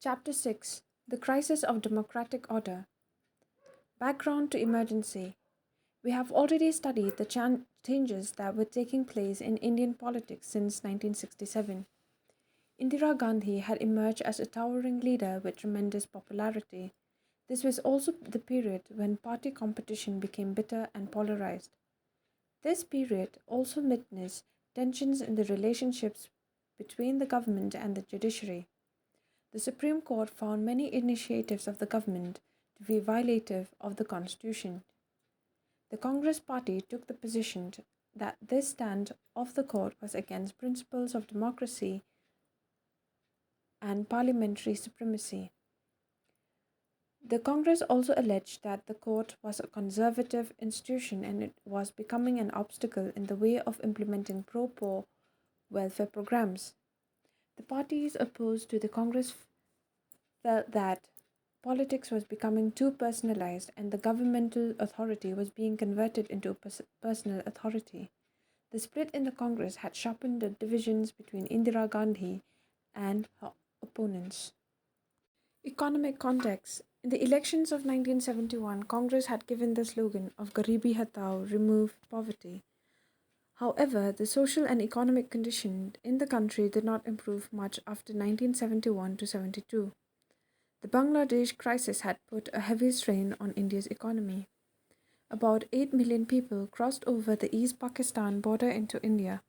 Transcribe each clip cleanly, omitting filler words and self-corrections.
Chapter 6: The Crisis of Democratic Order. Background to emergency. We have already studied the changes that were taking place in Indian politics since 1967. Indira Gandhi had emerged as a towering leader with tremendous popularity. This was also the period when party competition became bitter and polarized. This period also witnessed tensions in the relationships between the government and the judiciary. The Supreme Court found many initiatives of the government to be violative of the Constitution. The Congress Party took the position that this stand of the court was against principles of democracy and parliamentary supremacy. The Congress also alleged that the court was a conservative institution and it was becoming an obstacle in the way of implementing pro-poor welfare programs. The parties opposed to the Congress felt that politics was becoming too personalized and the governmental authority was being converted into personal authority. The split in the Congress had sharpened the divisions between Indira Gandhi and her opponents. Economic context. In the elections of 1971, Congress had given the slogan of Garibi Hatao, remove poverty. However, the social and economic condition in the country did not improve much after 1971 to 72. The Bangladesh crisis had put a heavy strain on India's economy. About 8 million people crossed over the East Pakistan border into India.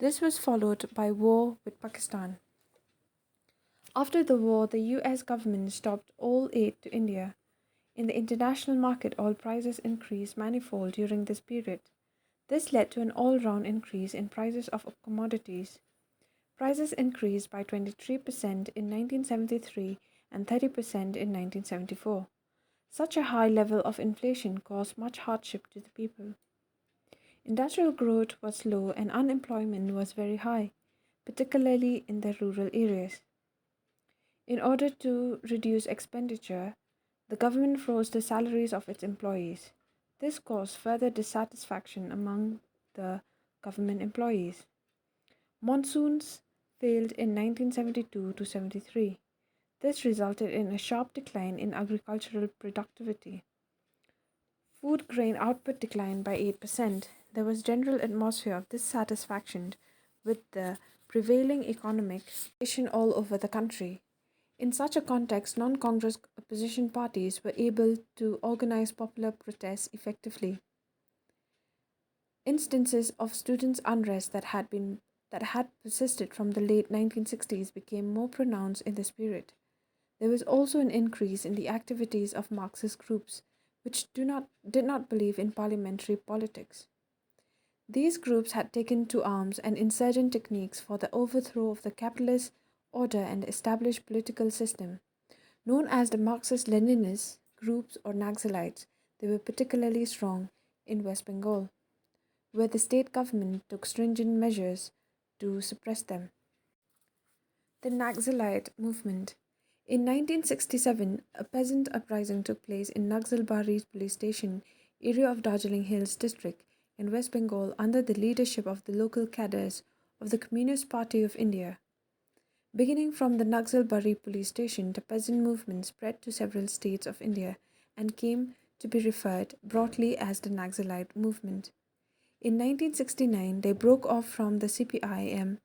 This was followed by war with Pakistan. After the war, the US government stopped all aid to India. In the international market, oil prices increased manifold during this period. This led to an all-round increase in prices of commodities. Prices increased by 23% in 1973 and 30% in 1974. Such a high level of inflation caused much hardship to the people. Industrial growth was low and unemployment was very high, particularly in the rural areas. In order to reduce expenditure, the government froze the salaries of its employees. This caused further dissatisfaction among the government employees. Monsoons failed in 1972 to 73. This resulted in a sharp decline in agricultural productivity. Food grain output declined by 8%. There was general atmosphere of dissatisfaction with the prevailing economic situation all over the country. In such a context, non-Congress opposition parties were able to organize popular protests effectively. Instances of students' unrest that had persisted from the late 1960s became more pronounced in this period. There was also an increase in the activities of Marxist groups, which did not believe in parliamentary politics. These groups had taken to arms and insurgent techniques for the overthrow of the capitalist order and established political system. Known as the Marxist-Leninist groups or Naxalites, they were particularly strong in West Bengal, where the state government took stringent measures to suppress them. The Naxalite Movement. In 1967, a peasant uprising took place in Naxalbari police station area of Darjeeling Hills district in West Bengal under the leadership of the local cadres of the Communist Party of India. Beginning from the Naxalbari police station, the peasant movement spread to several states of India and came to be referred broadly as the Naxalite Movement. In 1969, they broke off from the CPIM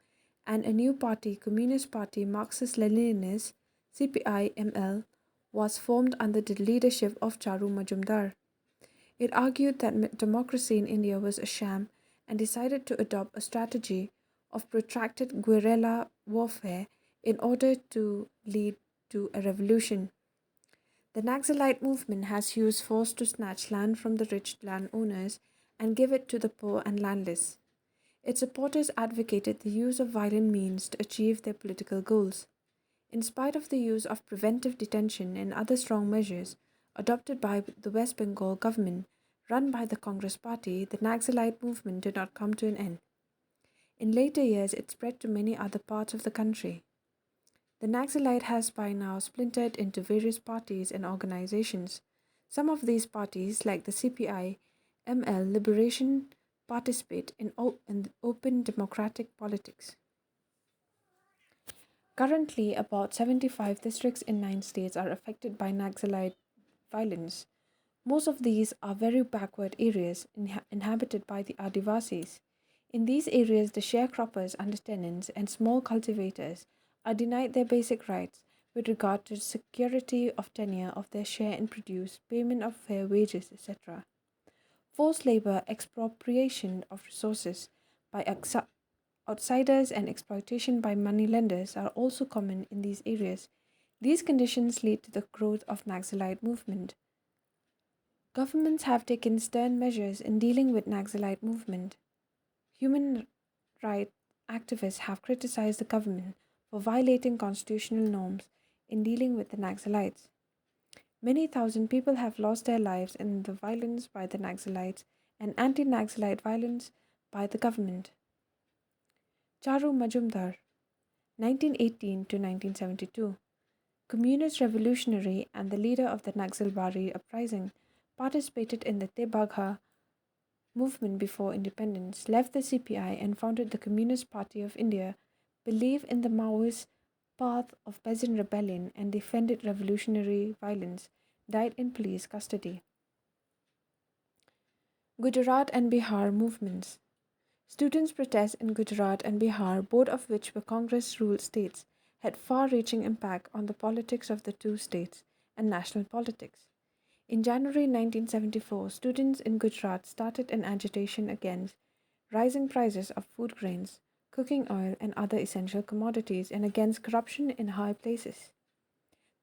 and a new party, Communist Party Marxist-Leninist, CPI-ML, was formed under the leadership of Charu Majumdar. It argued that democracy in India was a sham and decided to adopt a strategy of protracted guerrilla warfare in order to lead to a revolution. The Naxalite movement has used force to snatch land from the rich landowners and give it to the poor and landless. Its supporters advocated the use of violent means to achieve their political goals. In spite of the use of preventive detention and other strong measures adopted by the West Bengal government run by the Congress Party, the Naxalite movement did not come to an end. In later years, it spread to many other parts of the country. The Naxalite has by now splintered into various parties and organizations. Some of these parties, like the CPI-ML Liberation, participate in open democratic politics. Currently, about 75 districts in 9 states are affected by Naxalite violence. Most of these are very backward areas inhabited by the Adivasis. In these areas, the sharecroppers under tenants and small cultivators are denied their basic rights with regard to security of tenure of their share in produce, payment of fair wages, etc. Forced labor, expropriation of resources by outsiders, and exploitation by moneylenders are also common in these areas. These conditions lead to the growth of Naxalite movement. Governments have taken stern measures in dealing with Naxalite movement. Human rights activists have criticized the government for violating constitutional norms in dealing with the Naxalites. Many thousand people have lost their lives in the violence by the Naxalites and anti-Naxalite violence by the government. Charu Majumdar, 1918 to 1972, communist revolutionary and the leader of the Naxalbari uprising, participated in the Tebagha movement before independence, left the CPI and founded the Communist Party of India, believed in the Maoist path of peasant rebellion and defended revolutionary violence, died in police custody. Gujarat and Bihar movements. Students' protests in Gujarat and Bihar, both of which were Congress ruled states, had far reaching impact on the politics of the two states and national politics. In January 1974, students in Gujarat started an agitation against rising prices of food grains, cooking oil, and other essential commodities, and against corruption in high places.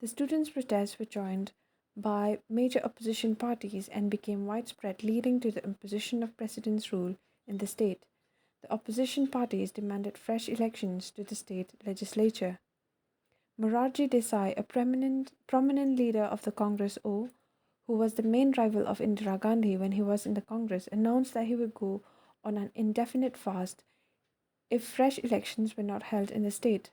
The students' protests were joined by major opposition parties and became widespread, leading to the imposition of President's rule in the state. The opposition parties demanded fresh elections to the state legislature. Morarji Desai, a prominent leader of the Congress O, who was the main rival of Indira Gandhi when he was in the Congress, announced that he would go on an indefinite fast if fresh elections were not held in the state.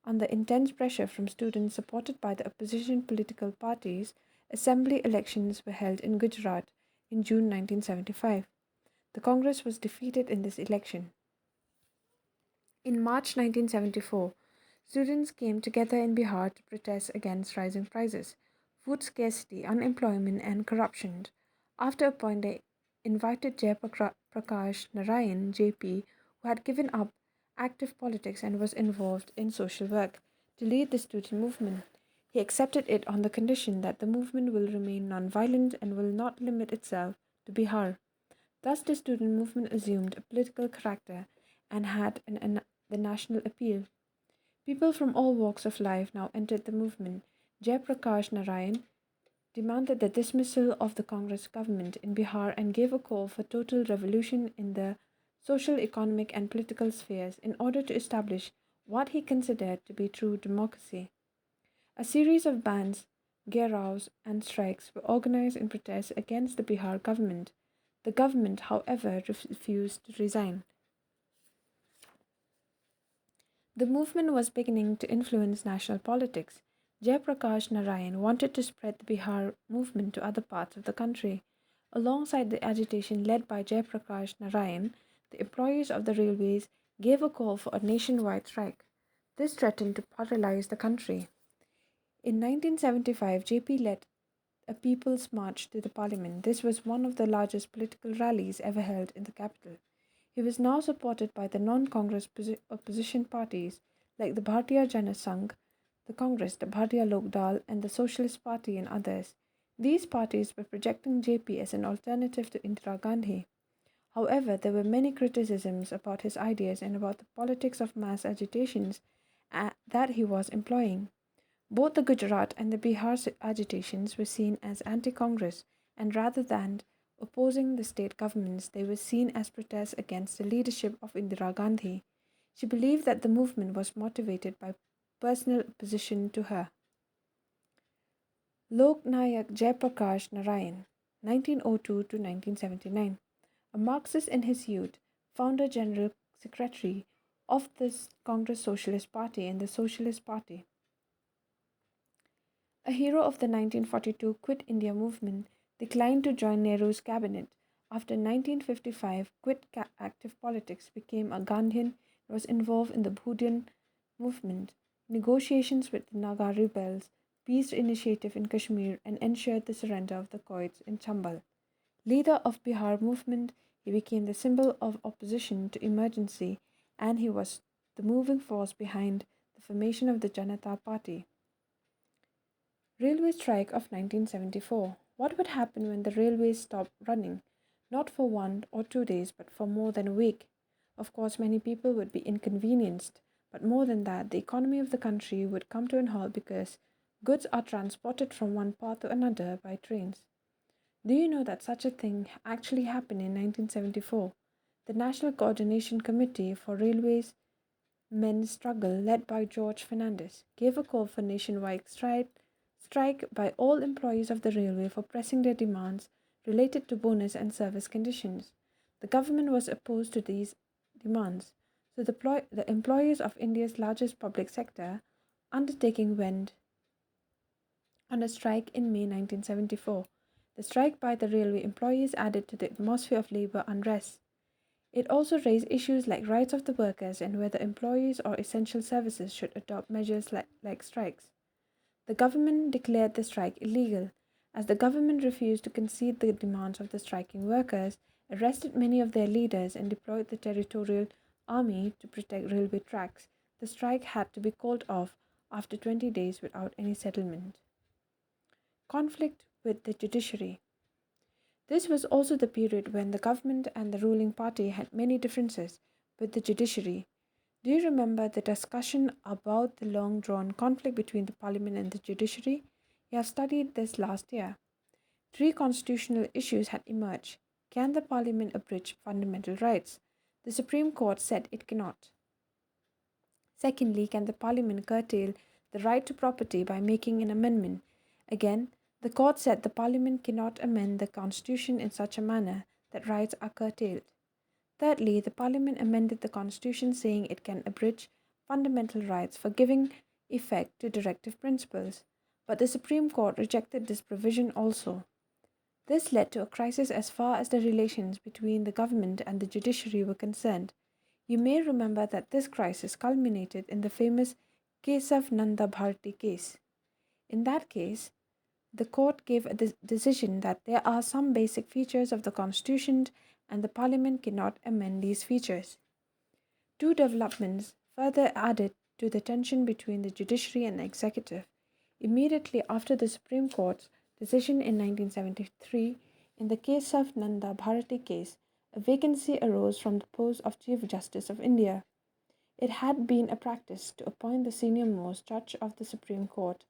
Under intense pressure from students supported by the opposition political parties, assembly elections were held in Gujarat in June 1975. The Congress was defeated in this election. In March 1974, students came together in Bihar to protest against rising prices, food scarcity, unemployment, and corruption. After a point, they invited Prakash Narayan, JP, who had given up active politics and was involved in social work, to lead the student movement. He accepted it on the condition that the movement will remain non-violent and will not limit itself to Bihar. Thus, the student movement assumed a political character and had the national appeal. People from all walks of life now entered the movement. Jayaprakash Narayan demanded the dismissal of the Congress government in Bihar and gave a call for total revolution in the social, economic, and political spheres in order to establish what he considered to be true democracy. A series of bans, gheraos, and strikes were organized in protest against the Bihar government. The government, however, refused to resign. The movement was beginning to influence national politics. Jayaprakash Narayan wanted to spread the Bihar movement to other parts of the country. Alongside the agitation led by Jayaprakash Narayan, the employees of the railways gave a call for a nationwide strike. This threatened to paralyze the country. In 1975, JP led a people's march to the parliament. This was one of the largest political rallies ever held in the capital. He was now supported by the non-Congress opposition parties like the Bharatiya Jana Sangh, the Congress, the Bharatiya Lok Dal, and the Socialist Party and others. These parties were projecting JP as an alternative to Indira Gandhi. However, there were many criticisms about his ideas and about the politics of mass agitations that he was employing. Both the Gujarat and the Bihar agitations were seen as anti-Congress, and rather than opposing the state governments, they were seen as protests against the leadership of Indira Gandhi. She believed that the movement was motivated by personal opposition to her. Lok Nayak Jayaprakash Narayan, 1902 to 1979, a Marxist in his youth, founder general secretary of the Congress Socialist Party and the Socialist Party. A hero of the 1942 Quit India movement, declined to join Nehru's cabinet. After 1955, quit active politics, became a Gandhian, and was involved in the Bhudian movement. negotiations with the Naga rebels, peace initiative in Kashmir, and ensured the surrender of the Khoids in Chambal. Leader of Bihar movement, he became the symbol of opposition to emergency, and he was the moving force behind the formation of the Janata Party. Railway strike of 1974. What would happen when the railways stopped running? Not for 1 or 2 days, but for more than a week. Of course, many people would be inconvenienced, but more than that, the economy of the country would come to an halt because goods are transported from one part to another by trains. Do you know that such a thing actually happened in 1974? The National Coordination Committee for Railways Men's Struggle, led by George Fernandez, gave a call for nationwide strike by all employees of the railway for pressing their demands related to bonus and service conditions. The government was opposed to these demands, so the employees of India's largest public sector undertaking went on a strike in May 1974. The strike by the railway employees added to the atmosphere of labor unrest. It also raised issues like rights of the workers and whether employees or essential services should adopt measures like strikes. The government declared the strike illegal, as the government refused to concede the demands of the striking workers, arrested many of their leaders, and deployed the territorial army to protect railway tracks. The strike had to be called off after 20 days without any settlement. Conflict with the judiciary. This was also the period when the government and the ruling party had many differences with the judiciary. Do you remember the discussion about the long drawn conflict between the parliament and the judiciary? You have studied this last year. Three constitutional issues had emerged. Can the parliament abridge fundamental rights? The Supreme Court said it cannot. Secondly, can the parliament curtail the right to property by making an amendment? Again, the court said the parliament cannot amend the constitution in such a manner that rights are curtailed. Thirdly, the parliament amended the constitution saying it can abridge fundamental rights for giving effect to directive principles, but the Supreme Court rejected this provision also. This led to a crisis as far as the relations between the government and the judiciary were concerned. You may remember that this crisis culminated in the famous Kesav Nanda Bharati case. In that case, the court gave a decision that there are some basic features of the constitution and the parliament cannot amend these features. Two developments further added to the tension between the judiciary and the executive. Immediately after the Supreme Court's decision in 1973, in the Kesav Nanda Bharati case, a vacancy arose from the post of Chief Justice of India. It had been a practice to appoint the senior-most judge of the Supreme Court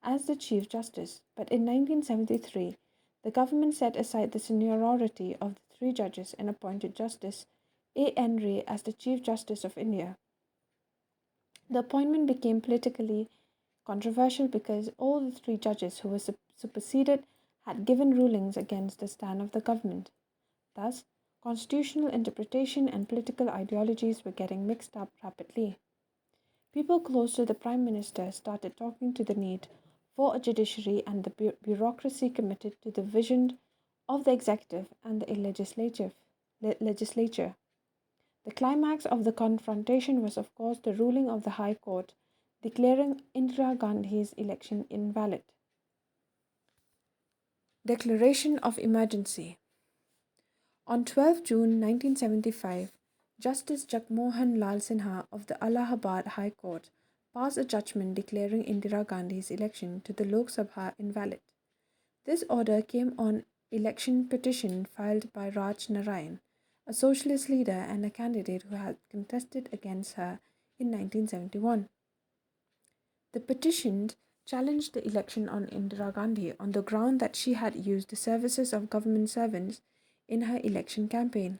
as the Chief Justice, but in 1973, the government set aside the seniority of the three judges and appointed Justice A. N. Ray as the Chief Justice of India. The appointment became politically controversial because all the three judges who were superseded had given rulings against the stand of the government. Thus, constitutional interpretation and political ideologies were getting mixed up rapidly. People close to the Prime Minister started talking to the need for a judiciary and the bureaucracy committed to the vision of the executive and the legislature. The climax of the confrontation was, of course, the ruling of the High Court declaring Indira Gandhi's election invalid. Declaration of Emergency. On 12 June 1975, Justice Jagmohan Lal Sinha of the Allahabad High Court passed a judgment declaring Indira Gandhi's election to the Lok Sabha invalid. This order came on election petition filed by Raj Narayan, a socialist leader and a candidate who had contested against her in 1971. The petition challenged the election on Indira Gandhi on the ground that she had used the services of government servants in her election campaign.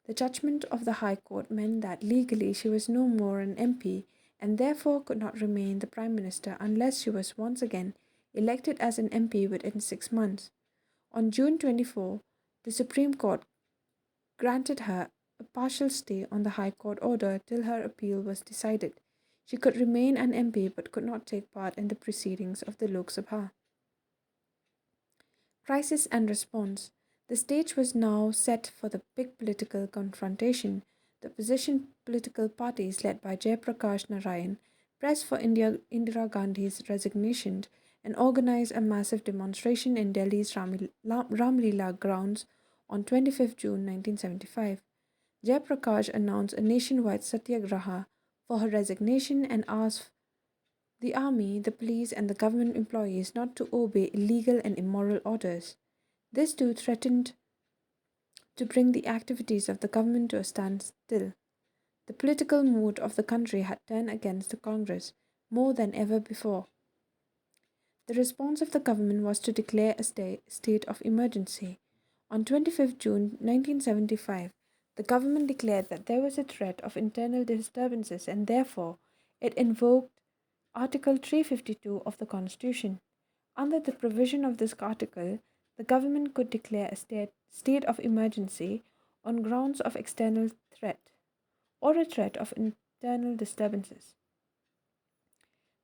The judgment of the High Court meant that legally she was no more an MP and therefore could not remain the Prime Minister unless she was once again elected as an MP within 6 months. On June 24, the Supreme Court granted her a partial stay on the High Court order till her appeal was decided. She could remain an MP but could not take part in the proceedings of the Lok Sabha. Crisis and response. The stage was now set for the big political confrontation. The opposition political parties led by Jayaprakash Narayan, pressed for Indira Gandhi's resignation, and organized a massive demonstration in Delhi's Ramlila grounds on 25th June 1975. Jayaprakash announced a nationwide satyagraha for her resignation and asked the army, the police, and the government employees not to obey illegal and immoral orders. This too threatened to bring the activities of the government to a standstill. The political mood of the country had turned against the Congress more than ever before. The response of the government was to declare a state of emergency. On 25th June 1975, the government declared that there was a threat of internal disturbances and therefore it invoked Article 352 of the Constitution. Under the provision of this article, the government could declare a state of emergency on grounds of external threat or a threat of internal disturbances.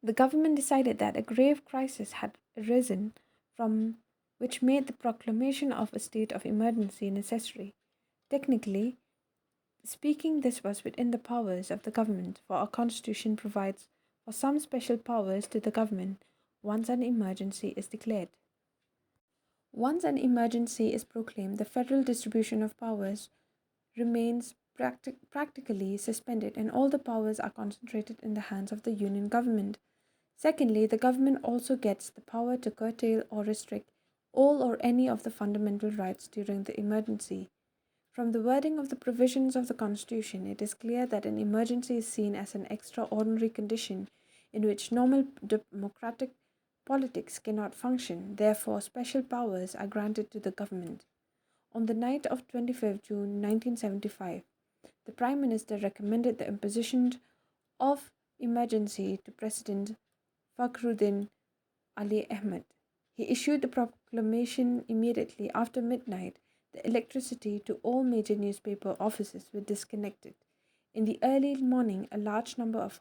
The government decided that a grave crisis had arisen from which made the proclamation of a state of emergency necessary. Technically speaking, this was within the powers of the government, for our constitution provides for some special powers to the government once an emergency is declared. Once an emergency is proclaimed, the federal distribution of powers remains practically suspended and all the powers are concentrated in the hands of the union government. Secondly, the government also gets the power to curtail or restrict all or any of the fundamental rights during the emergency. From the wording of the provisions of the Constitution, it is clear that an emergency is seen as an extraordinary condition in which normal democratic politics cannot function. Therefore, special powers are granted to the government. On the night of 25th June 1975, the Prime Minister recommended the imposition of emergency to President Fakhruddin Ali Ahmed. He issued the proclamation immediately after midnight. The electricity to all major newspaper offices were disconnected. In the early morning, a large number of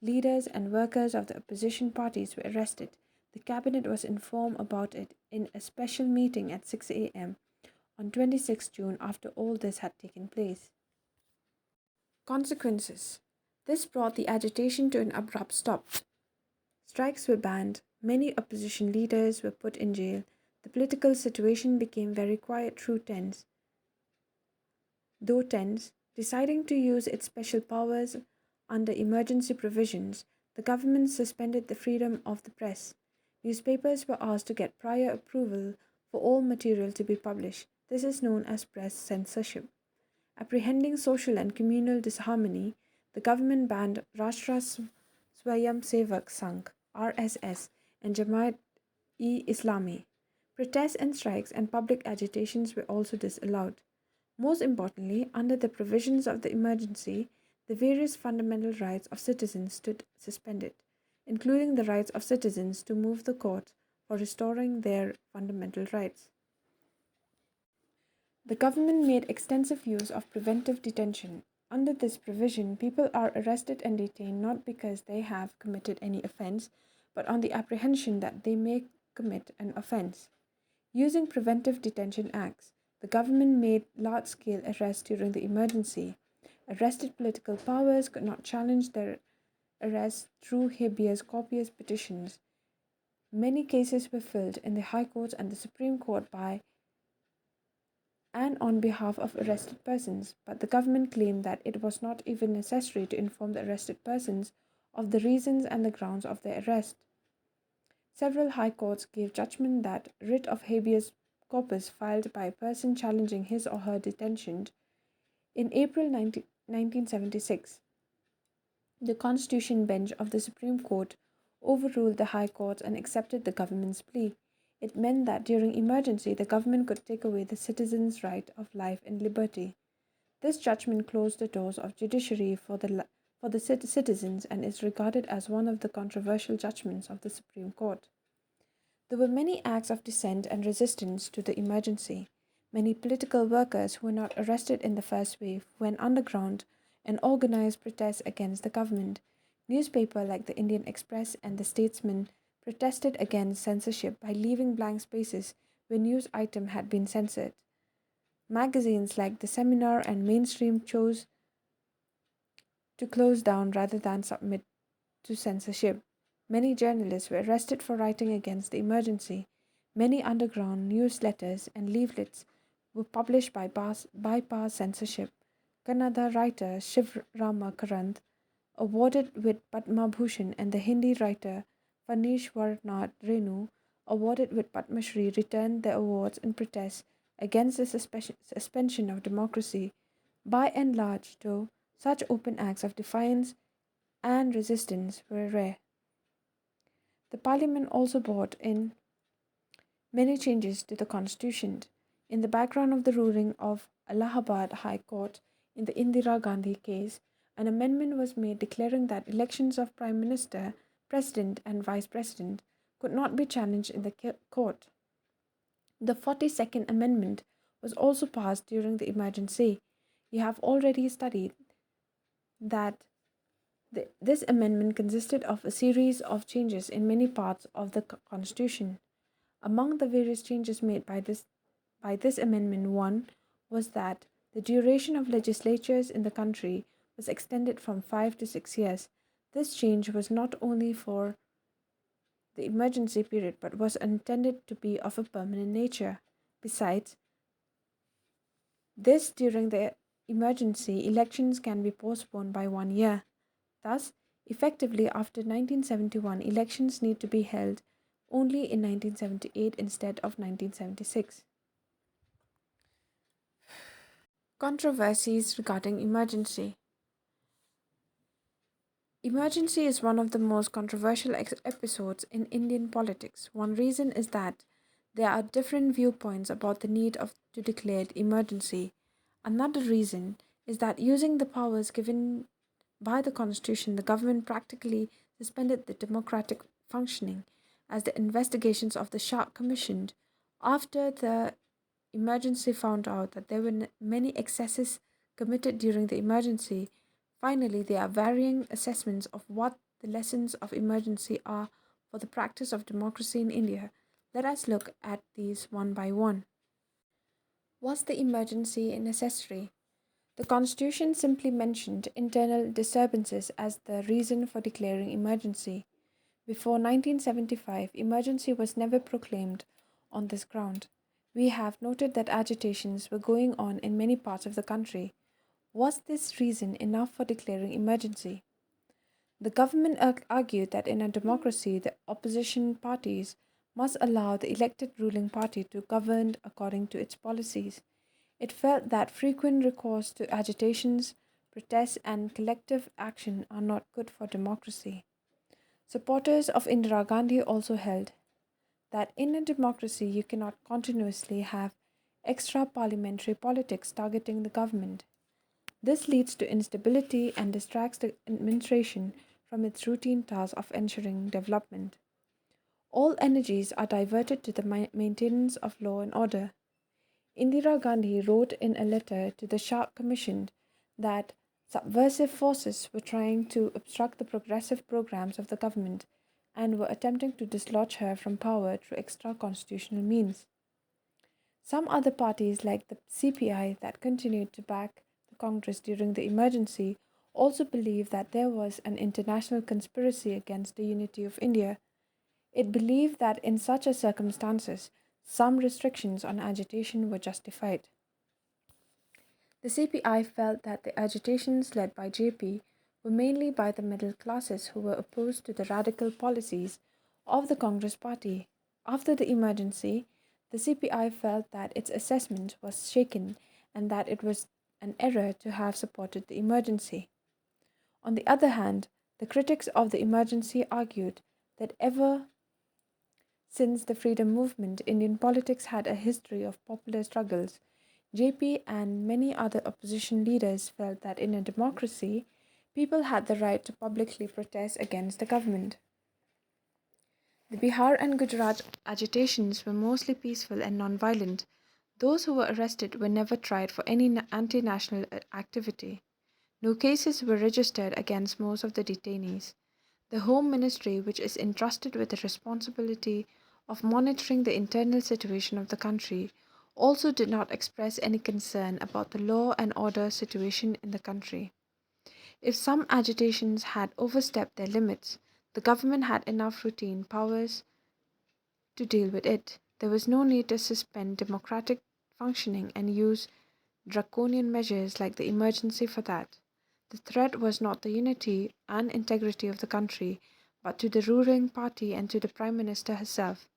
leaders and workers of the opposition parties were arrested. The cabinet was informed about it in a special meeting at 6 a.m. on 26 June after all this had taken place. Consequences. This brought the agitation to an abrupt stop. Strikes were banned. Many opposition leaders were put in jail. The political situation became very quiet though tense. Deciding to use its special powers under emergency provisions, the government suspended the freedom of the press. Newspapers were asked to get prior approval for all material to be published. This is known as press censorship. Apprehending social and communal disharmony, the government banned Rashtra Swayam Sevak Sangh (RSS) and Jamaat-e-Islami. Protests and strikes and public agitations were also disallowed. Most importantly, under the provisions of the emergency, the various fundamental rights of citizens stood suspended, including the rights of citizens to move the court for restoring their fundamental rights. The government made extensive use of preventive detention. Under this provision, people are arrested and detained not because they have committed any offense, but on the apprehension that they may commit an offense. Using preventive detention acts, the government made large-scale arrests during the emergency. Arrested political powers could not challenge their arrests through habeas corpus petitions. Many cases were filed in the High Courts and the Supreme Court by and on behalf of arrested persons, but the government claimed that it was not even necessary to inform the arrested persons of the reasons and the grounds of their arrest. Several high courts gave judgment that writ of habeas corpus filed by a person challenging his or her detention in April 1976. The Constitution Bench of the Supreme Court overruled the High Courts and accepted the government's plea. It meant that during emergency, the government could take away the citizens' right of life and liberty. This judgment closed the doors of judiciary for the citizens and is regarded as one of the controversial judgments of the Supreme Court. There were many acts of dissent and resistance to the emergency. Many political workers who were not arrested in the first wave went underground and organized protests against the government. Newspapers like the Indian Express and the Statesman protested against censorship by leaving blank spaces where news items had been censored. Magazines like the Seminar and Mainstream chose to close down rather than submit to censorship. Many journalists were arrested for writing against the emergency. Many underground newsletters and leaflets were published by bypass censorship. Kannada writer Shiv Rama Karanth, awarded with Padma Bhushan, and the Hindi writer Fanishwarnath Renu, awarded with Padma Shri, returned their awards in protest against the suspension of democracy. By and large, though, such open acts of defiance and resistance were rare. The parliament also brought in many changes to the constitution. In the background of the ruling of Allahabad High Court in the Indira Gandhi case, an amendment was made declaring that elections of Prime Minister, President, and Vice President could not be challenged in the court. The 42nd Amendment was also passed during the emergency. You have already studied that this amendment consisted of a series of changes in many parts of the Constitution. Among the various changes made by this amendment, one was that the duration of legislatures in the country was extended from 5 to 6 years. This change was not only for the emergency period but was intended to be of a permanent nature. Besides this, during the emergency, elections can be postponed by 1 year. Thus, effectively after 1971, elections need to be held only in 1978 instead of 1976. Controversies regarding emergency. Emergency is one of the most controversial episodes in Indian politics. One reason is that there are different viewpoints about the need to declare emergency. Another reason is that using the powers given by the Constitution, the government practically suspended the democratic functioning, as the investigations of the Shah commissioned after the emergency found out that there were many excesses committed during the emergency. Finally, there are varying assessments of what the lessons of emergency are for the practice of democracy in India. Let us look at these one by one. Was the emergency necessary? The Constitution simply mentioned internal disturbances as the reason for declaring emergency. Before 1975, emergency was never proclaimed on this ground. We have noted that agitations were going on in many parts of the country. Was this reason enough for declaring emergency? The government argued that in a democracy, the opposition parties must allow the elected ruling party to govern according to its policies. It felt that frequent recourse to agitations, protests, and collective action are not good for democracy. Supporters of Indira Gandhi also held that in a democracy you cannot continuously have extra parliamentary politics targeting the government. This leads to instability and distracts the administration from its routine task of ensuring development. All energies are diverted to the maintenance of law and order. Indira Gandhi wrote in a letter to the Shah Commission that subversive forces were trying to obstruct the progressive programs of the government and were attempting to dislodge her from power through extra-constitutional means. Some other parties, like the CPI, that continued to back the Congress during the emergency, also believed that there was an international conspiracy against the unity of India. It believed that in such a circumstances, some restrictions on agitation were justified. The CPI felt that the agitations led by JP were mainly by the middle classes who were opposed to the radical policies of the Congress Party. After the emergency, the CPI felt that its assessment was shaken and that it was an error to have supported the emergency. On the other hand, the critics of the emergency argued that ever since the freedom movement, Indian politics had a history of popular struggles. JP and many other opposition leaders felt that in a democracy, people had the right to publicly protest against the government. The Bihar and Gujarat agitations were mostly peaceful and non-violent. Those who were arrested were never tried for any anti-national activity. No cases were registered against most of the detainees. The Home Ministry, which is entrusted with the responsibility of monitoring the internal situation of the country, also did not express any concern about the law and order situation in the country. If some agitations had overstepped their limits, the government had enough routine powers to deal with it. There was no need to suspend democratic functioning and use draconian measures like the emergency for that. The threat was not the unity and integrity of the country, but to the ruling party and to the Prime Minister herself.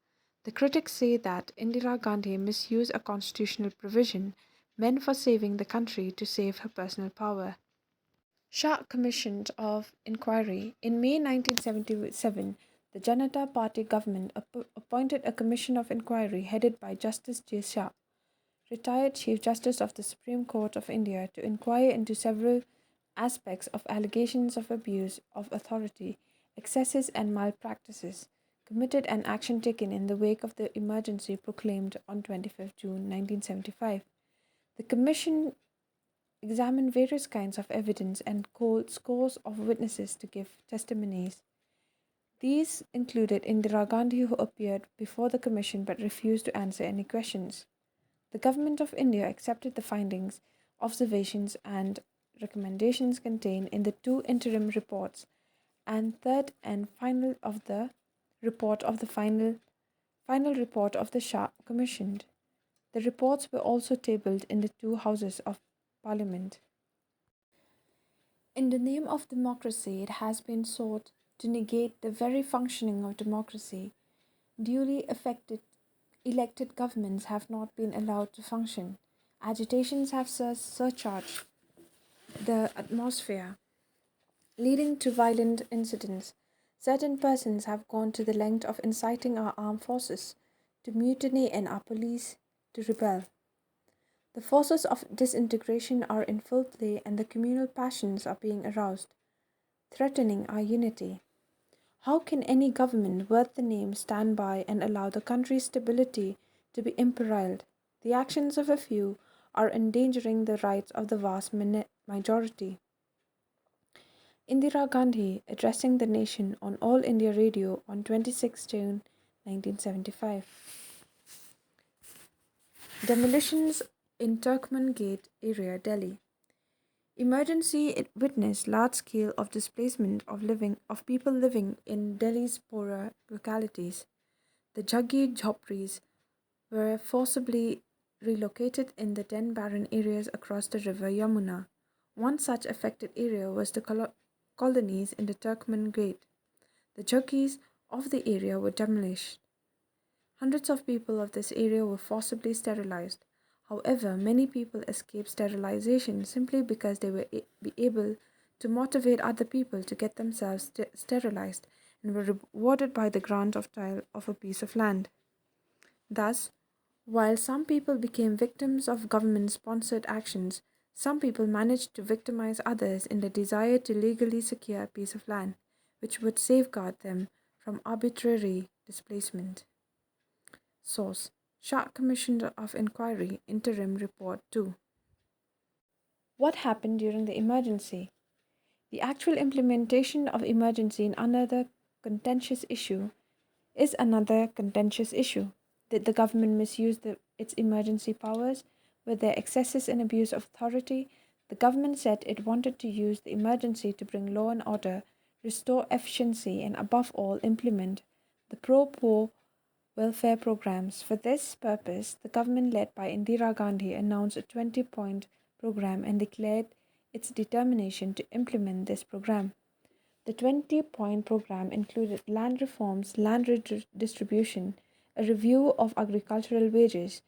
The critics say that Indira Gandhi misused a constitutional provision meant for saving the country to save her personal power. Shah commissioned of inquiry. In May 1977, the Janata Party government appointed a commission of inquiry headed by Justice J. Shah, retired Chief Justice of the Supreme Court of India, to inquire into several aspects of allegations of abuse of authority, excesses, and malpractices committed and action taken in the wake of the emergency proclaimed on 25 June 1975. The Commission examined various kinds of evidence and called scores of witnesses to give testimonies. These included Indira Gandhi, who appeared before the Commission but refused to answer any questions. The Government of India accepted the findings, observations, and recommendations contained in the two interim reports and third and final of the report of the final report of the Shah commissioned. The reports were also tabled in the two houses of Parliament. In the name of democracy, it has been sought to negate the very functioning of democracy. Duly elected governments have not been allowed to function. Agitations have surcharged the atmosphere, leading to violent incidents. Certain persons have gone to the length of inciting our armed forces to mutiny and our police to rebel. The forces of disintegration are in full play and the communal passions are being aroused, threatening our unity. How can any government worth the name stand by and allow the country's stability to be imperiled? The actions of a few are endangering the rights of the vast majority. Indira Gandhi addressing the nation on All India Radio on 26 June 1975. Demolitions in Turkmen Gate area, Delhi. Emergency it witnessed large scale of displacement of people living in Delhi's poorer localities. The Jaggi Jhopris were forcibly relocated in the 10 barren areas across the river Yamuna. One such affected area was the colonies in the Turkmen Gate. The Jaggis of the area were demolished. Hundreds of people of this area were forcibly sterilized. However, many people escaped sterilization simply because they were be able to motivate other people to get themselves sterilized and were rewarded by the grant of tile of a piece of land. Thus, while some people became victims of government-sponsored actions, some people managed to victimize others in the desire to legally secure a piece of land, which would safeguard them from arbitrary displacement. Source: Shah Commission of Inquiry, Interim Report 2. What happened during the emergency? The actual implementation of emergency is another contentious issue. Did the government misuse its emergency powers? Were there excesses and abuse of authority? The government said it wanted to use the emergency to bring law and order, restore efficiency, and above all, implement the pro-poor welfare programs. For this purpose, the government led by Indira Gandhi announced a 20-point program and declared its determination to implement this program. The 20-point program included land reforms, land redistribution, a review of agricultural wages,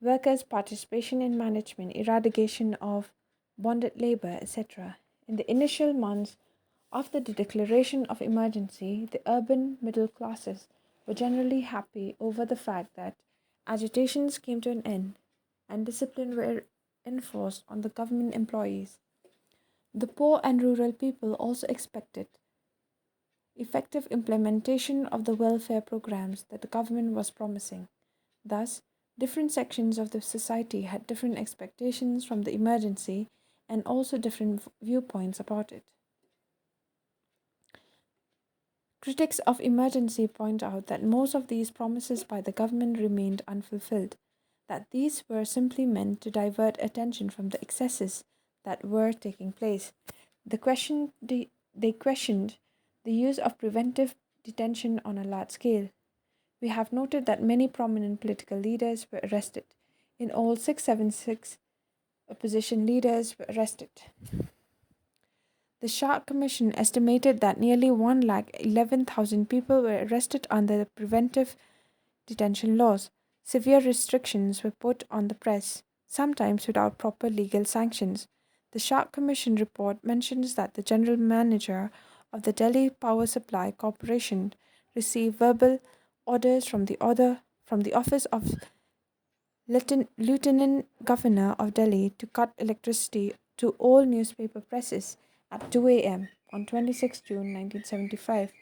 workers' participation in management, eradication of bonded labor, etc. In the initial months after the declaration of emergency, the urban middle classes were generally happy over the fact that agitations came to an end and discipline were enforced on the government employees. The poor and rural people also expected effective implementation of the welfare programs that the government was promising. Thus, different sections of the society had different expectations from the emergency and also different viewpoints about it. Critics of emergency point out that most of these promises by the government remained unfulfilled, that these were simply meant to divert attention from the excesses that were taking place. They questioned the use of preventive detention on a large scale. We have noted that many prominent political leaders were arrested. In all, 676 opposition leaders were arrested. The Shah Commission estimated that nearly 111,000 people were arrested under the preventive detention laws. Severe restrictions were put on the press, sometimes without proper legal sanctions. The Shah Commission report mentions that the general manager of the Delhi Power Supply Corporation received verbal orders from the office of Lieutenant Governor of Delhi to cut electricity to all newspaper presses at 2 a.m. on 26 June 1975.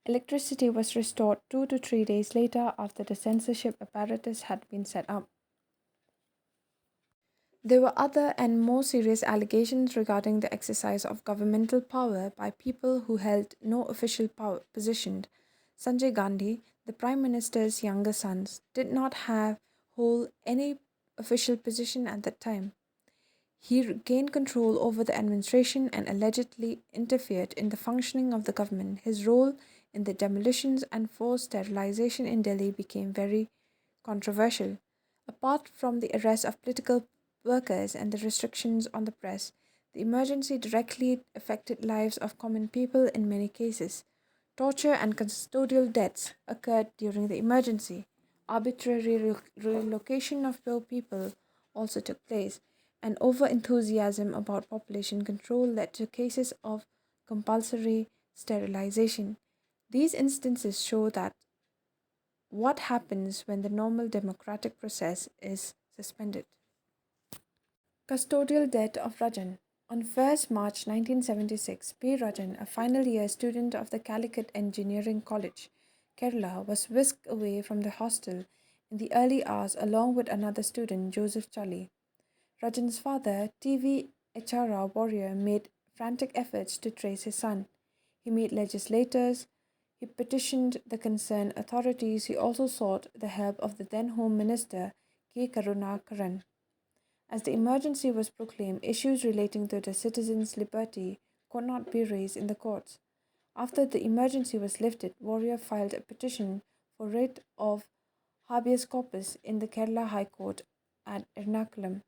Electricity was restored 2 to 3 days later after the censorship apparatus had been set up. There were other and more serious allegations regarding the exercise of governmental power by people who held no official position. Sanjay Gandhi, the Prime Minister's younger son, did not hold any official position at that time. He gained control over the administration and allegedly interfered in the functioning of the government. His role in the demolitions and forced sterilization in Delhi became very controversial. Apart from the arrest of political workers and the restrictions on the press, the emergency directly affected lives of common people in many cases. Torture and custodial deaths occurred during the emergency. Arbitrary relocation of poor people also took place, and over enthusiasm about population control led to cases of compulsory sterilization. These instances show that what happens when the normal democratic process is suspended. Custodial death of Rajan. On 1st March 1976, P. Rajan, a final year student of the Calicut Engineering College, Kerala, was whisked away from the hostel in the early hours along with another student, Joseph Chali. Rajan's father, T.V. Echara Warrior, made frantic efforts to trace his son. He met legislators, he petitioned the concerned authorities, he also sought the help of the then Home Minister, K. Karunakaran. As the emergency was proclaimed, issues relating to the citizens' liberty could not be raised in the courts. After the emergency was lifted, Warrior filed a petition for writ of habeas corpus in the Kerala High Court at Ernakulam.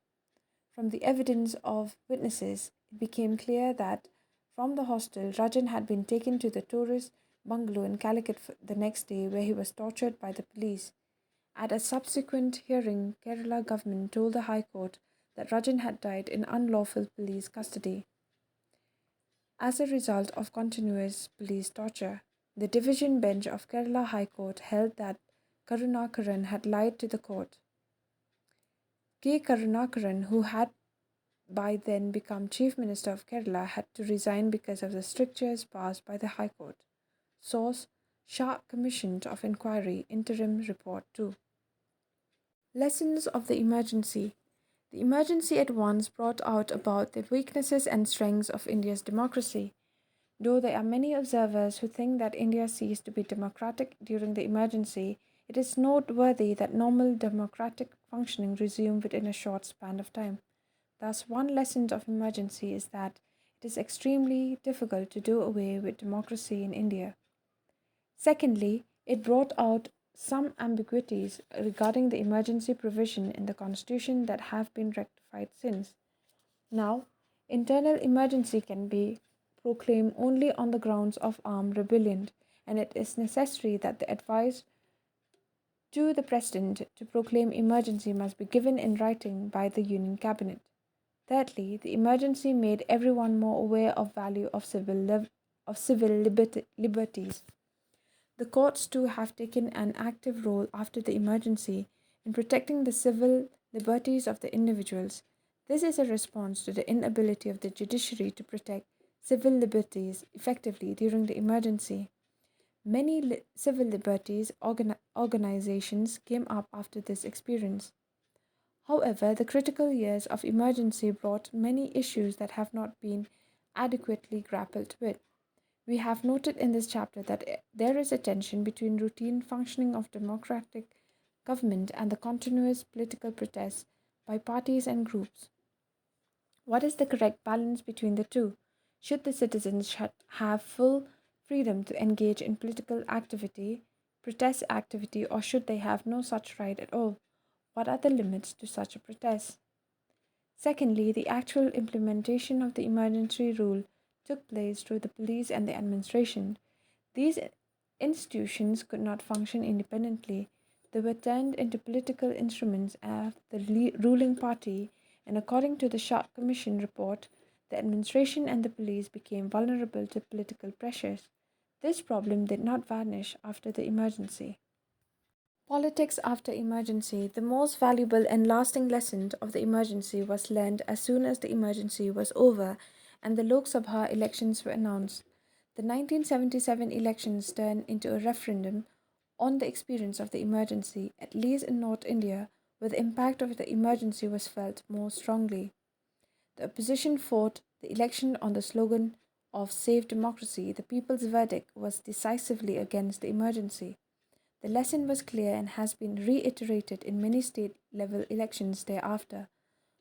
From the evidence of witnesses, it became clear that from the hostel, Rajan had been taken to the tourist bungalow in Calicut the next day, where he was tortured by the police. At a subsequent hearing, Kerala government told the High Court that Rajan had died in unlawful police custody as a result of continuous police torture. The division bench of Kerala High Court held that Karunakaran had lied to the court. K. Karunakaran, who had by then become Chief Minister of Kerala, had to resign because of the strictures passed by the High Court. Source: Shah Commission of Inquiry, Interim Report 2. Lessons of the Emergency. The emergency at once brought out about the weaknesses and strengths of India's democracy. Though there are many observers who think that India ceased to be democratic during the emergency, it is noteworthy that normal democratic functioning resumed within a short span of time. Thus, one lesson of emergency is that it is extremely difficult to do away with democracy in India. Secondly, it brought out some ambiguities regarding the emergency provision in the constitution that have been rectified since. Now, internal emergency can be proclaimed only on the grounds of armed rebellion, and it is necessary that the advice to the President to proclaim emergency must be given in writing by the Union Cabinet. Thirdly, the emergency made everyone more aware of value of civil liberties. The courts too have taken an active role after the emergency in protecting the civil liberties of the individuals. This is a response to the inability of the judiciary to protect civil liberties effectively during the emergency. Many civil liberties organizations came up after this experience. However, the critical years of emergency brought many issues that have not been adequately grappled with. We have noted in this chapter that there is a tension between routine functioning of democratic government and the continuous political protests by parties and groups. What is the correct balance between the two? Should the citizens have full freedom to engage in political activity, protest activity, or should they have no such right at all? What are the limits to such a protest? Secondly, the actual implementation of the emergency rule took place through the police and the administration. These institutions could not function independently. They were turned into political instruments of the ruling party, and according to the Shah Commission report, the administration and the police became vulnerable to political pressures. This problem did not vanish after the emergency. Politics after emergency. The most valuable and lasting lesson of the emergency was learned as soon as the emergency was over and the Lok Sabha elections were announced. The 1977 elections turned into a referendum on the experience of the emergency, at least in North India, where the impact of the emergency was felt more strongly. The opposition fought the election on the slogan of Save Democracy. The people's verdict was decisively against the emergency. The lesson was clear and has been reiterated in many state level elections thereafter.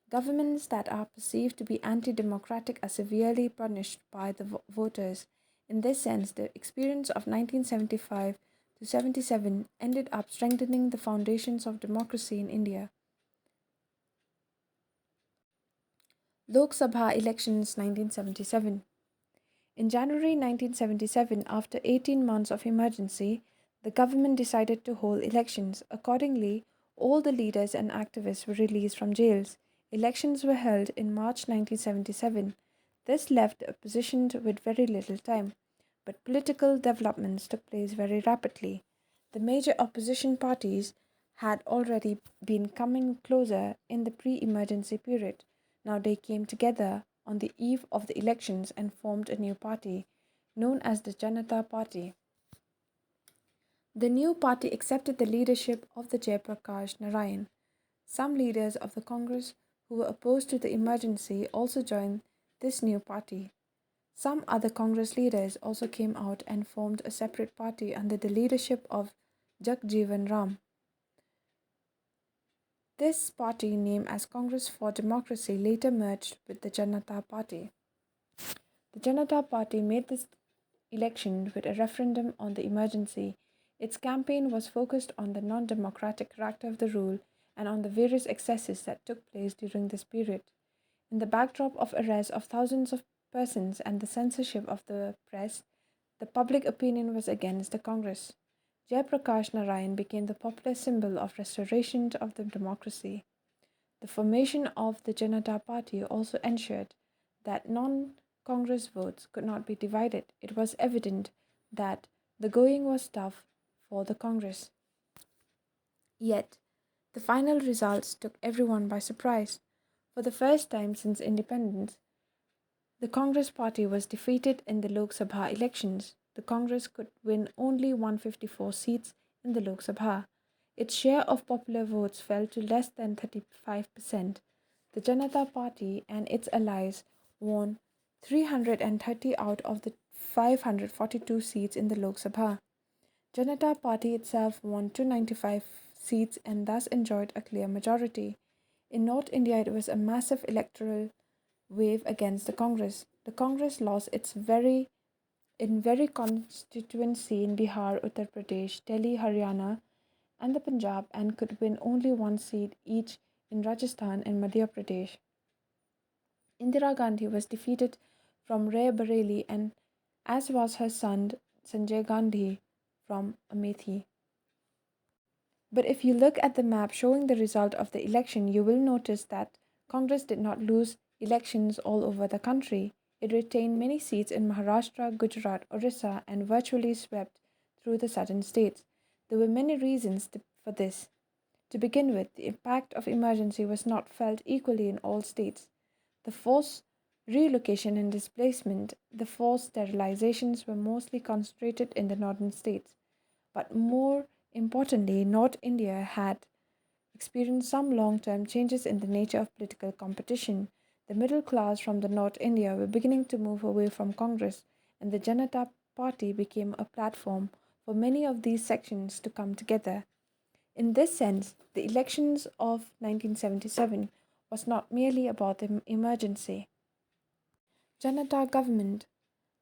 Governments that are perceived to be anti democratic are severely punished by the voters. In this sense, the experience of 1975 to 77 ended up strengthening the foundations of democracy in India. Lok Sabha Elections 1977. In January 1977, after 18 months of emergency, the government decided to hold elections. Accordingly, all the leaders and activists were released from jails. Elections were held in March 1977. This left the opposition with very little time, but political developments took place very rapidly. The major opposition parties had already been coming closer in the pre emergency period. Now they came together on the eve of the elections and formed a new party, known as the Janata Party. The new party accepted the leadership of the Jayaprakash Narayan. Some leaders of the Congress who were opposed to the emergency also joined this new party. Some other Congress leaders also came out and formed a separate party under the leadership of Jagjeevan Ram. This party, named as Congress for Democracy, later merged with the Janata Party. The Janata Party made this election with a referendum on the emergency. Its campaign was focused on the non democratic character of the rule and on the various excesses that took place during this period. In the backdrop of arrests of thousands of persons and the censorship of the press, the public opinion was against the Congress. Jayaprakash Narayan became the popular symbol of restoration of the democracy. The formation of the Janata Party also ensured that non-Congress votes could not be divided. It was evident that the going was tough for the Congress. Yet, the final results took everyone by surprise. For the first time since independence, the Congress party was defeated in the Lok Sabha elections. The Congress could win only 154 seats in the Lok Sabha. Its share of popular votes fell to less than 35%. The Janata Party and its allies won 330 out of the 542 seats in the Lok Sabha. Janata Party itself won 295 seats and thus enjoyed a clear majority. In North India, it was a massive electoral wave against the Congress. The Congress lost its very constituency in Bihar, Uttar Pradesh, Delhi, Haryana, and the Punjab and could win only one seat each in Rajasthan and Madhya Pradesh. Indira Gandhi was defeated from Rae-Bareli and as was her son Sanjay Gandhi from Amethi. But if you look at the map showing the result of the election, you will notice that Congress did not lose elections all over the country. It retained many seats in Maharashtra, Gujarat, Orissa, and virtually swept through the southern states. There were many reasons for this. To begin with, the impact of emergency was not felt equally in all states. The forced relocation and displacement, the forced sterilizations were mostly concentrated in the northern states. But more importantly, North India had experienced some long term changes in the nature of political competition. The middle class from the North India were beginning to move away from Congress, and the Janata Party became a platform for many of these sections to come together. In this sense, the elections of 1977 was not merely about the emergency. Janata government.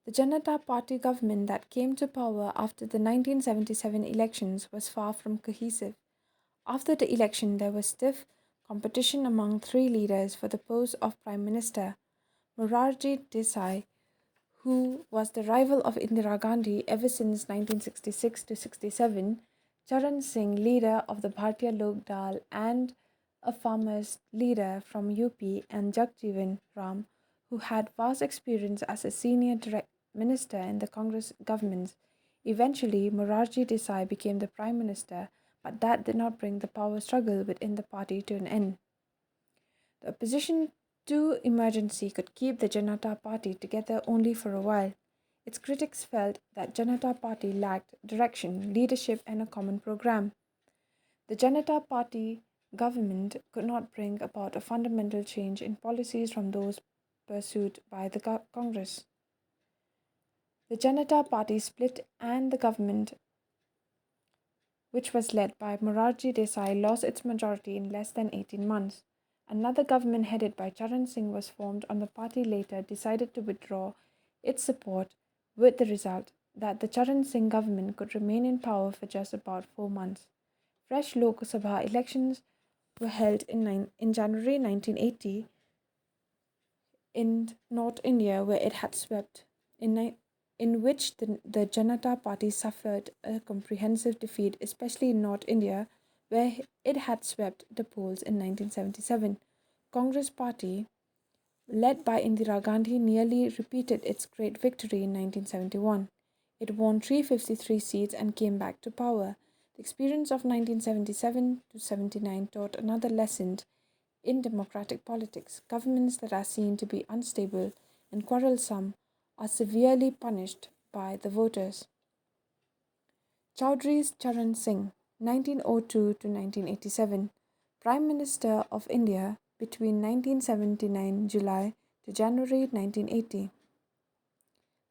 The Janata Party government that came to power after the 1977 elections was far from cohesive. After the election, there was stiff competition among three leaders for the post of Prime Minister. Morarji Desai, who was the rival of Indira Gandhi ever since 1966 to 67, Charan Singh, leader of the Bharatiya Lok Dal and a farmers' leader from UP, and Jagjeevan Ram, who had vast experience as a senior direct minister in the Congress governments. Eventually, Morarji Desai became the prime minister, but that did not bring the power struggle within the party to an end. The opposition to emergency could keep the Janata Party together only for a while. Its critics felt that Janata Party lacked direction, leadership, and a common program. The Janata Party government could not bring about a fundamental change in policies from those pursued by the Congress. The Janata Party split and the government, which was led by Morarji Desai, lost its majority in less than 18 months. Another government headed by Charan Singh was formed, and the party later decided to withdraw its support, with the result that the Charan Singh government could remain in power for just about 4 months. Fresh Lok Sabha elections were held in January 1980 in North India, where it had swept, in which the Janata Party suffered a comprehensive defeat, especially in North India, where it had swept the polls in 1977. Congress Party, led by Indira Gandhi, nearly repeated its great victory in 1971. It won 353 seats and came back to power. The experience of 1977 to 79 taught another lesson in democratic politics. Governments that are seen to be unstable and quarrelsome are severely punished by the voters. Chaudhry Charan Singh, 1902 to 1987, Prime Minister of India between 1979 July to January 1980.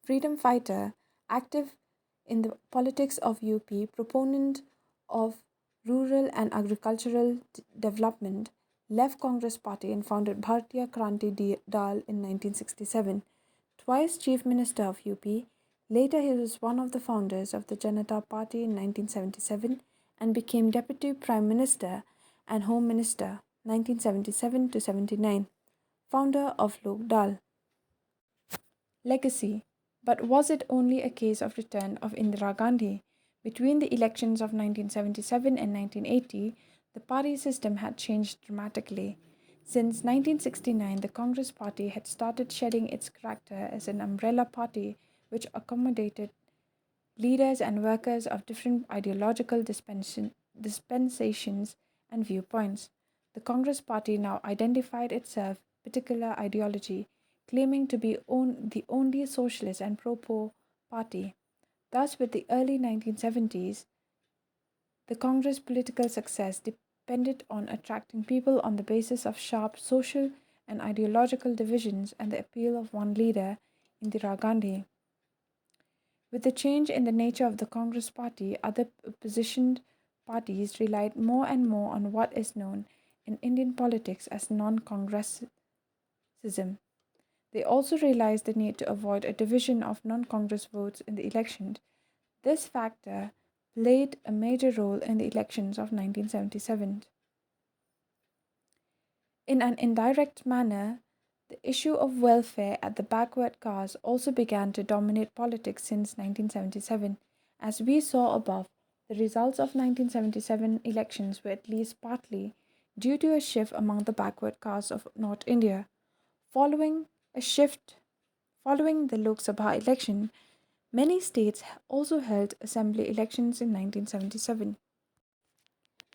Freedom fighter, active in the politics of UP, proponent of rural and agricultural development, left Congress Party and founded Bharatiya Kranti Dal in 1967. Twice Chief Minister of UP, later he was one of the founders of the Janata Party in 1977 and became Deputy Prime Minister and Home Minister 1977 to 79, founder of Lok Dal. Legacy. But was it only a case of return of Indira Gandhi? Between the elections of 1977 and 1980, the party system had changed dramatically. Since 1969, the Congress Party had started shedding its character as an umbrella party which accommodated leaders and workers of different ideological dispensations and viewpoints. The Congress Party now identified itself particular ideology, claiming to be the only socialist and pro-poor party. Thus, with the early 1970s, the Congress' political success depended on attracting people on the basis of sharp social and ideological divisions and the appeal of one leader, Indira Gandhi. With the change in the nature of the Congress Party, other opposition parties relied more and more on what is known in Indian politics as non-Congressism. They also realized the need to avoid a division of non-Congress votes in the election. This factor played a major role in the elections of 1977. In an indirect manner, the issue of welfare at the backward caste also began to dominate politics since 1977. As we saw above, the results of 1977 elections were at least partly due to a shift among the backward castes of North India. Following the Lok Sabha election, many states also held assembly elections in 1977.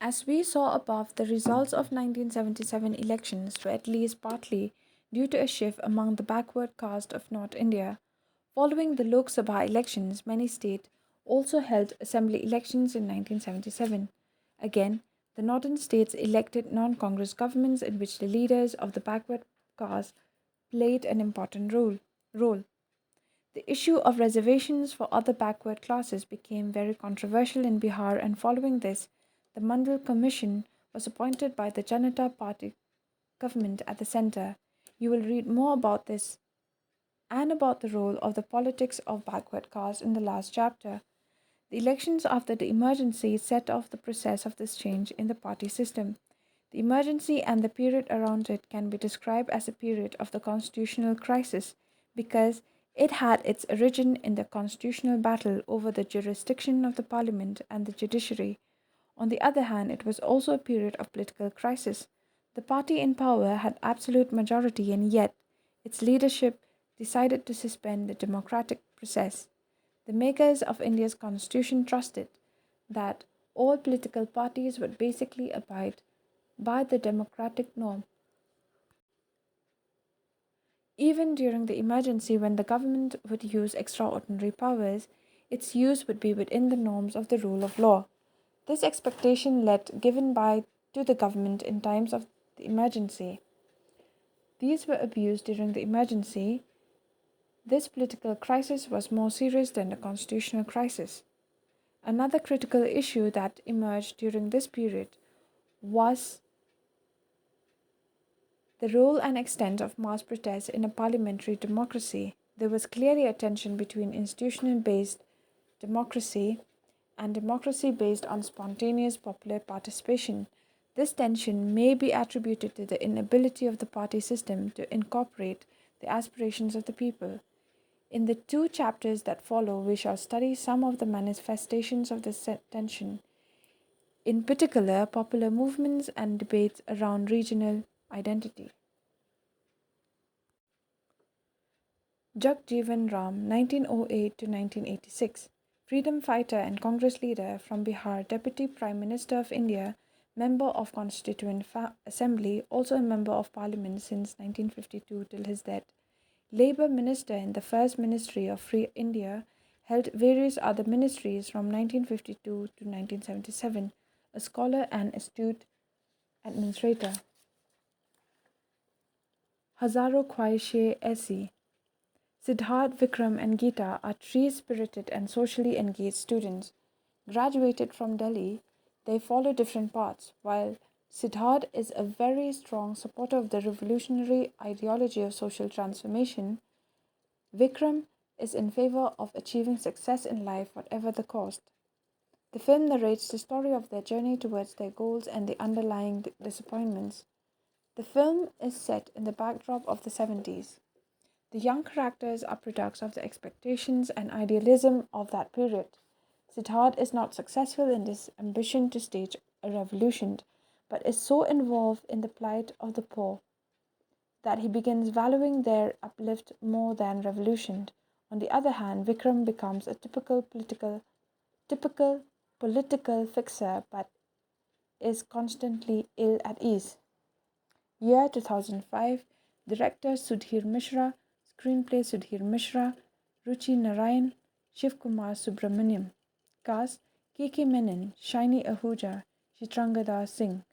As we saw above, the results of 1977 elections were at least partly due to a shift among the backward caste of North India. Following the Lok Sabha elections, many states also held assembly elections in 1977. Again, the northern states elected non-Congress governments in which the leaders of the backward caste played an important role. The issue of reservations for other backward classes became very controversial in Bihar, and following this, the Mandal Commission was appointed by the Janata Party government at the center. You will read more about this and about the role of the politics of backward caste in the last chapter. The elections after the emergency set off the process of this change in the party system. The emergency and the period around it can be described as a period of the constitutional crisis because it had its origin in the constitutional battle over the jurisdiction of the parliament and the judiciary. On the other hand, it was also a period of political crisis. The party in power had absolute majority, and yet its leadership decided to suspend the democratic process. The makers of India's constitution trusted that all political parties would basically abide by the democratic norm. Even during the emergency, when the government would use extraordinary powers, its use would be within the norms of the rule of law. This expectation led given by to the government in times of the emergency. These were abused during the emergency. This political crisis was more serious than the constitutional crisis. Another critical issue that emerged during this period was the role and extent of mass protests in a parliamentary democracy. There was clearly a tension between institutional based democracy and democracy based on spontaneous popular participation. This tension may be attributed to the inability of the party system to incorporate the aspirations of the people. In the 2 chapters that follow, we shall study some of the manifestations of this tension, in particular, popular movements and debates around regional identity. Jagjeevan Ram, 1908 to 1986, freedom fighter and Congress leader from Bihar, Deputy Prime Minister of India, member of Constituent Assembly, also a member of Parliament since 1952 till his death. Labour Minister in the First Ministry of Free India, held various other ministries from 1952 to 1977, a scholar and astute administrator. Hazaro Khwaishe Aisi. Siddharth, Vikram, and Geeta are 3 spirited and socially engaged students. Graduated from Delhi, they follow different paths. While Siddharth is a very strong supporter of the revolutionary ideology of social transformation, Vikram is in favor of achieving success in life, whatever the cost. The film narrates the story of their journey towards their goals and the underlying disappointments. The film is set in the backdrop of the 70s. The young characters are products of the expectations and idealism of that period. Siddharth is not successful in his ambition to stage a revolution, but is so involved in the plight of the poor that he begins valuing their uplift more than revolution. On the other hand, Vikram becomes a typical political fixer, but is constantly ill at ease. Year 2005, director Sudhir Mishra, screenplay Sudhir Mishra, Ruchi Narayan, Shiv Kumar Subramaniam. Cast: K.K. Menon, Shiny Ahuja, Chitrangada Singh.